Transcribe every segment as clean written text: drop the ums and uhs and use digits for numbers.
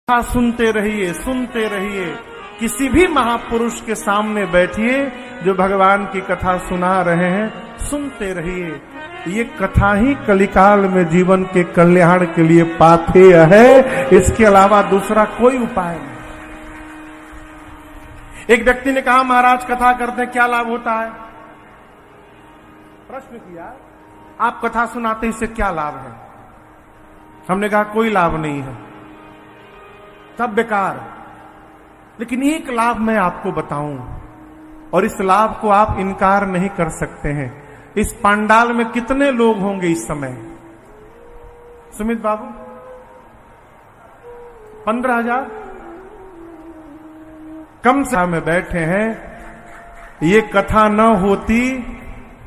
सुनते रहिए, सुनते रहिए। किसी भी महापुरुष के सामने बैठिए जो भगवान की कथा सुना रहे हैं, सुनते रहिए। ये कथा ही कलिकाल में जीवन के कल्याण के लिए पाथेय है, इसके अलावा दूसरा कोई उपाय नहीं। एक व्यक्ति ने कहा, महाराज कथा करते क्या लाभ होता है? प्रश्न किया, आप कथा सुनाते इससे क्या लाभ है? हमने कहा कोई लाभ नहीं है, सब बेकार। लेकिन एक लाभ मैं आपको बताऊं और इस लाभ को आप इनकार नहीं कर सकते हैं। इस पंडाल में कितने लोग होंगे इस समय? सुमित बाबू 15,000 कम से में बैठे हैं। ये कथा न होती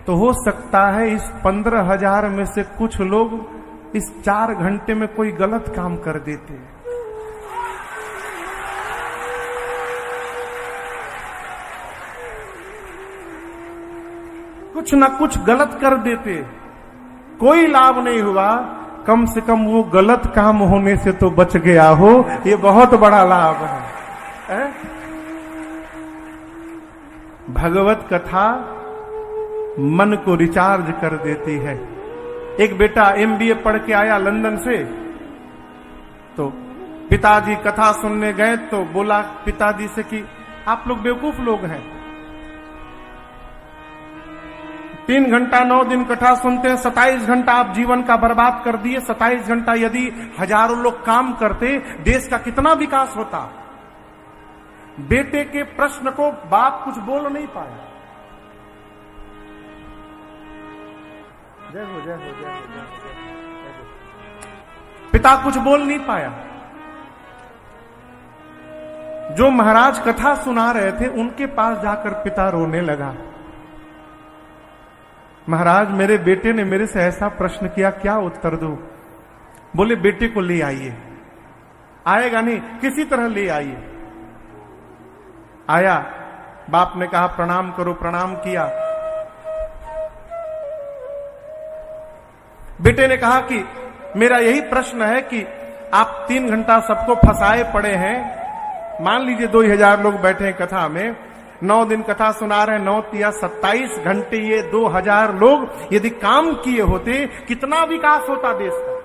तो हो सकता है इस 15,000 में से कुछ लोग इस 4 घंटे में कोई गलत काम कर देते। कुछ ना कुछ गलत कर देते, कोई लाभ नहीं हुआ, कम से कम वो गलत काम होने से तो बच गया हो, ये बहुत बड़ा लाभ है। भगवत कथा मन को रिचार्ज कर देती है। एक बेटा MBA पढ़ के आया लंदन से, तो पिताजी कथा सुनने गए तो बोला पिताजी से कि आप लोग बेवकूफ लोग हैं, 3 घंटा 9 दिन कथा सुनते हैं, 27 घंटा आप जीवन का बर्बाद कर दिए। 27 घंटा यदि हजारों लोग काम करते, देश का कितना विकास होता। बेटे के प्रश्न को बाप कुछ बोल नहीं पाया। जय हो, जय हो, जय हो, जय हो। पिता कुछ बोल नहीं पाया। जो महाराज कथा सुना रहे थे उनके पास जाकर पिता रोने लगा। महाराज मेरे बेटे ने मेरे से ऐसा प्रश्न किया, क्या उत्तर दूं? बोले बेटे को ले आइए। आएगा नहीं, किसी तरह ले आइए। आया, बाप ने कहा प्रणाम करो, प्रणाम किया। बेटे ने कहा कि मेरा यही प्रश्न है कि आप 3 घंटा सबको फंसाए पड़े हैं। मान लीजिए 2,000 लोग बैठे हैं कथा में, 9 दिन कथा सुना रहे हैं, 9 या 27 घंटे ये 2,000 लोग यदि काम किए होते, कितना विकास होता देश का।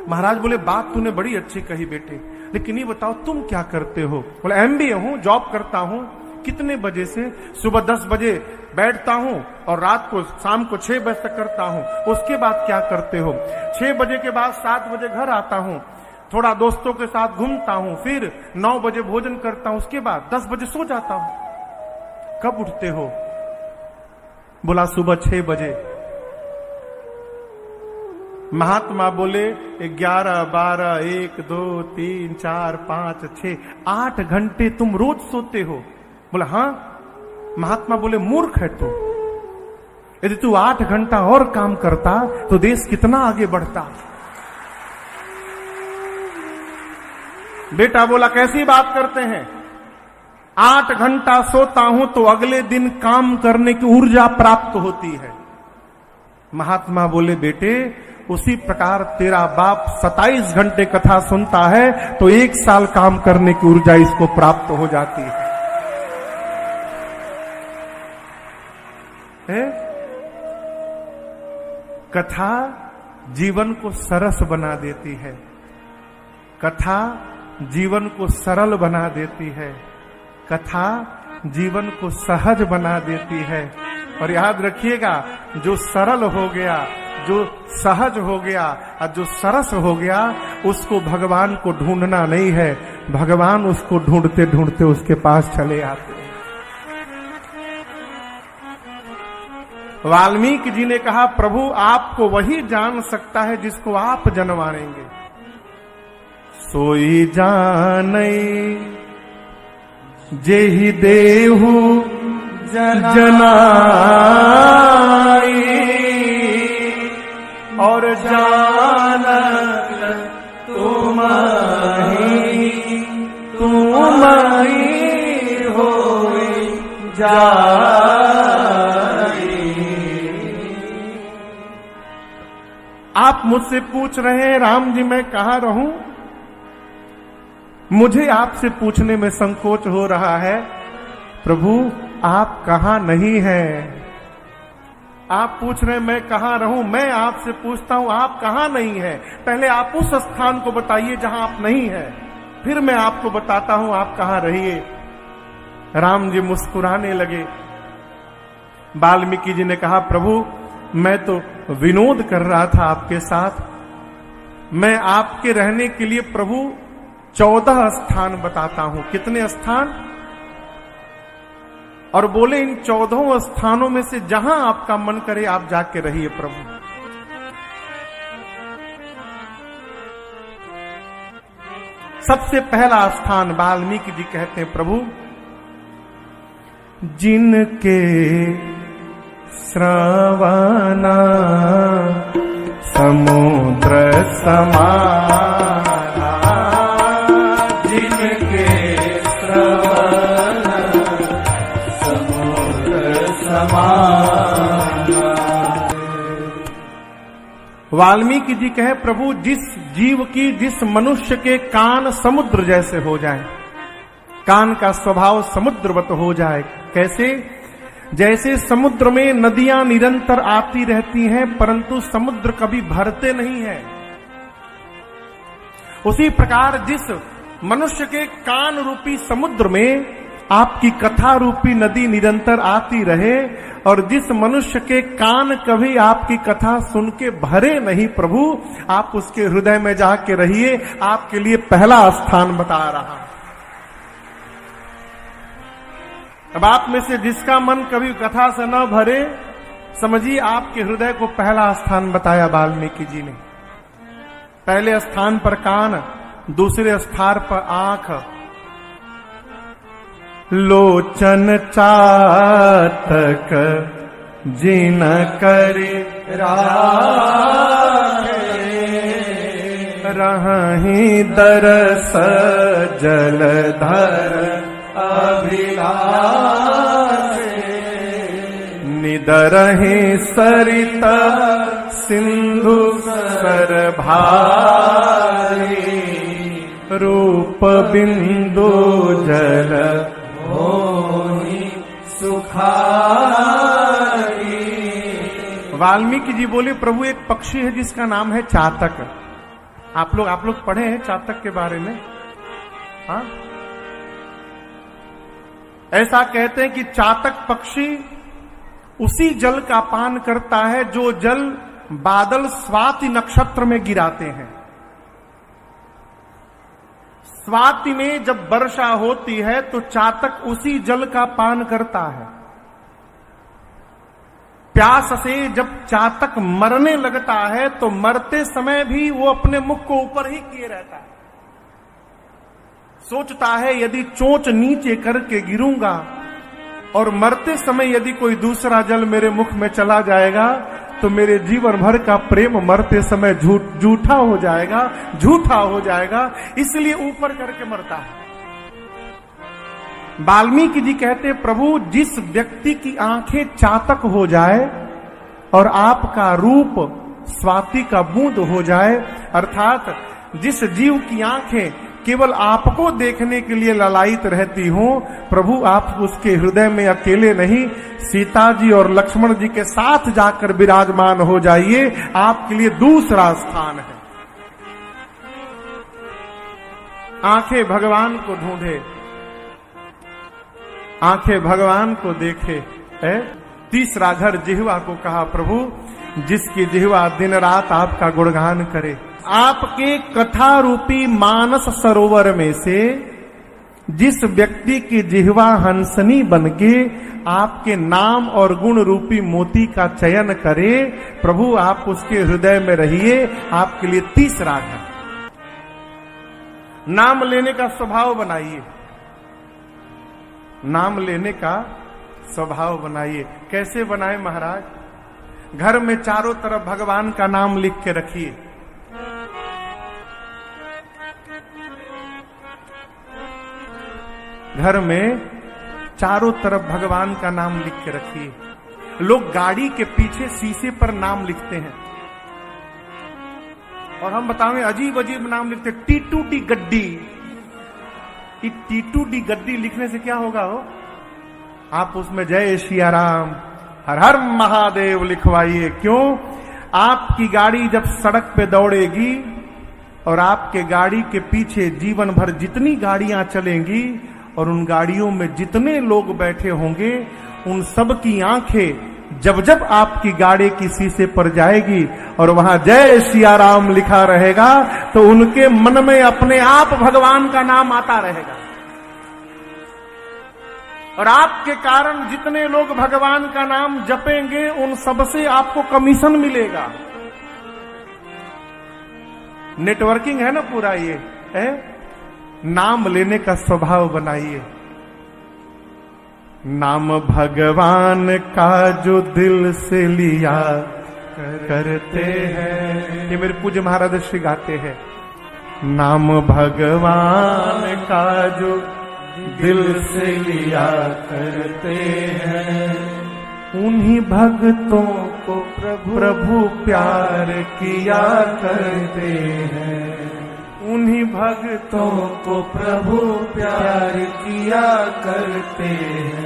महाराज बोले बात तूने बड़ी अच्छी कही बेटे, लेकिन ये बताओ तुम क्या करते हो? बोले MBA हूं, जॉब करता हूं। कितने बजे से? सुबह 10 बजे बैठता हूं और रात को शाम को 6 बजे तक करता हूं। उसके बाद क्या करते हो? 6 बजे के बाद 7 बजे घर आता हूं, थोड़ा दोस्तों के साथ घूमता हूं, फिर 9 बजे भोजन करता हूं, उसके बाद 10 बजे सो जाता हूं। कब उठते हो? बोला सुबह 6 बजे। महात्मा बोले 11, 12, 1, 2, 3, 4, 5, 6, 8 घंटे तुम रोज सोते हो? बोला हाँ। महात्मा बोले मूर्ख है तू, यदि तू 8 घंटा और काम करता तो देश कितना आगे बढ़ता। बेटा बोला कैसी बात करते हैं? 8 घंटा सोता हूं तो अगले दिन काम करने की ऊर्जा प्राप्त होती है। महात्मा बोले बेटे उसी प्रकार तेरा बाप 27 घंटे कथा सुनता है तो 1 साल काम करने की ऊर्जा इसको प्राप्त हो जाती है। कथा जीवन को सरस बना देती है, कथा जीवन को सरल बना देती है, कथा जीवन को सहज बना देती है। और याद रखिएगा, जो सरल हो गया, जो सहज हो गया और जो सरस हो गया, उसको भगवान को ढूंढना नहीं है, भगवान उसको ढूंढते ढूंढते उसके पास चले आते हैं। वाल्मीकि जी ने कहा प्रभु आपको वही जान सकता है जिसको आप जनवाएंगे। सोई जानई जेहि देहु जनाई और जानत तुम्हारी होई जाई। आप मुझसे पूछ रहे हैं राम जी मैं कहां रहूं? मुझे आपसे पूछने में संकोच हो रहा है, प्रभु आप कहां नहीं हैं? आप पूछ रहे हैं मैं कहां रहूं, मैं आपसे पूछता हूं आप कहां नहीं है। पहले आप उस स्थान को बताइए जहां आप नहीं है, फिर मैं आपको बताता हूं आप कहां रहिए। राम जी मुस्कुराने लगे। वाल्मीकि जी ने कहा, प्रभु मैं तो विनोद कर रहा था आपके साथ। मैं आपके रहने के लिए प्रभु 14 स्थान बताता हूं। कितने स्थान? और बोले इन 14 स्थानों में से जहां आपका मन करे आप जाके रहिए प्रभु। सबसे पहला स्थान वाल्मीकि जी कहते हैं, प्रभु जिनके श्रवणा समुद्र समाना, जिनके श्रवणा समुद्र समाना। वाल्मीकि जी कहे, प्रभु जिस जीव की, जिस मनुष्य के कान समुद्र जैसे हो जाए, कान का स्वभाव समुद्रवत हो जाए। कैसे? जैसे समुद्र में नदियां निरंतर आती रहती हैं परंतु समुद्र कभी भरते नहीं है, उसी प्रकार जिस मनुष्य के कान रूपी समुद्र में आपकी कथा रूपी नदी निरंतर आती रहे, और जिस मनुष्य के कान कभी आपकी कथा सुन के भरे नहीं, प्रभु आप उसके हृदय में जाके रहिए। आपके लिए पहला स्थान बता रहा हूं। अब आप में से जिसका मन कभी कथा से न भरे, समझिए आपके हृदय को पहला स्थान बताया वाल्मीकि जी ने। पहले स्थान पर कान, दूसरे स्थान पर आंख। लोचन चातक जिन करे रहि दरस जलधर अभिलाष, निदरहि सरित सिंधु सर भारी, रूप बिंदु जल होहि सुखारी। वाल्मीकि जी बोले, प्रभु एक पक्षी है जिसका नाम है चातक। आप लोग पढ़े हैं चातक के बारे में? हाँ, ऐसा कहते हैं कि चातक पक्षी उसी जल का पान करता है जो जल बादल स्वाति नक्षत्र में गिराते हैं। स्वाति में जब वर्षा होती है तो चातक उसी जल का पान करता है। प्यास से जब चातक मरने लगता है तो मरते समय भी वो अपने मुख को ऊपर ही किए रहता है। सोचता है यदि चोंच नीचे करके गिरूंगा और मरते समय यदि कोई दूसरा जल मेरे मुख में चला जाएगा तो मेरे जीवन भर का प्रेम मरते समय झूठा हो जाएगा, इसलिए ऊपर करके मरता है। वाल्मीकि जी कहते, प्रभु जिस व्यक्ति की आंखें चातक हो जाए और आपका रूप स्वाति का बूंद हो जाए, अर्थात जिस जीव की आंखें केवल आपको देखने के लिए ललायित रहती हो, प्रभु आप उसके हृदय में अकेले नहीं, सीता जी और लक्ष्मण जी के साथ जाकर विराजमान हो जाइए। आपके लिए दूसरा स्थान है। आंखें भगवान को ढूंढे, आंखें भगवान को देखे। तीसरा घर जिह्वा को कहा, प्रभु जिसकी जिह्वा दिन रात आपका गुणगान करे। आपके कथा रूपी मानस सरोवर में से जिस व्यक्ति की जिह्वा हंसनी बनके आपके नाम और गुण रूपी मोती का चयन करे, प्रभु आप उसके हृदय में रहिए। आपके लिए तीसरा घर, नाम लेने का स्वभाव बनाइए। नाम लेने का स्वभाव बनाइए। कैसे बनाए महाराज? घर में चारों तरफ भगवान का नाम लिख के रखिए। घर में चारों तरफ भगवान का नाम लिख के रखिए। लोग गाड़ी के पीछे शीशे पर नाम लिखते हैं और हम बताएं अजीब अजीब नाम लिखते, टी2टी गड्डी, कि T2D गद्दी लिखने से क्या होगा हो? आप उसमें जय सिया राम हर हर महादेव लिखवाइए। क्यों? आपकी गाड़ी जब सड़क पे दौड़ेगी और आपके गाड़ी के पीछे जीवन भर जितनी गाड़ियां चलेंगी और उन गाड़ियों में जितने लोग बैठे होंगे, उन सब की आंखें जब जब आपकी गाड़ी की शीशे पर जाएगी और वहां जय सिया राम लिखा रहेगा, तो उनके मन में अपने आप भगवान का नाम आता रहेगा। और आपके कारण जितने लोग भगवान का नाम जपेंगे, उन सबसे आपको कमीशन मिलेगा। नेटवर्किंग है ना पूरा ये है। नाम लेने का स्वभाव बनाइए। नाम भगवान का जो दिल से लिया करते हैं, ये मेरे पूज्य महाराज श्री गाते हैं। नाम भगवान का जो दिल से लिया करते हैं, उन्हीं भक्तों को प्रभु प्यार किया करते हैं। उन्हीं भक्तों को प्रभु प्यार किया करते हैं।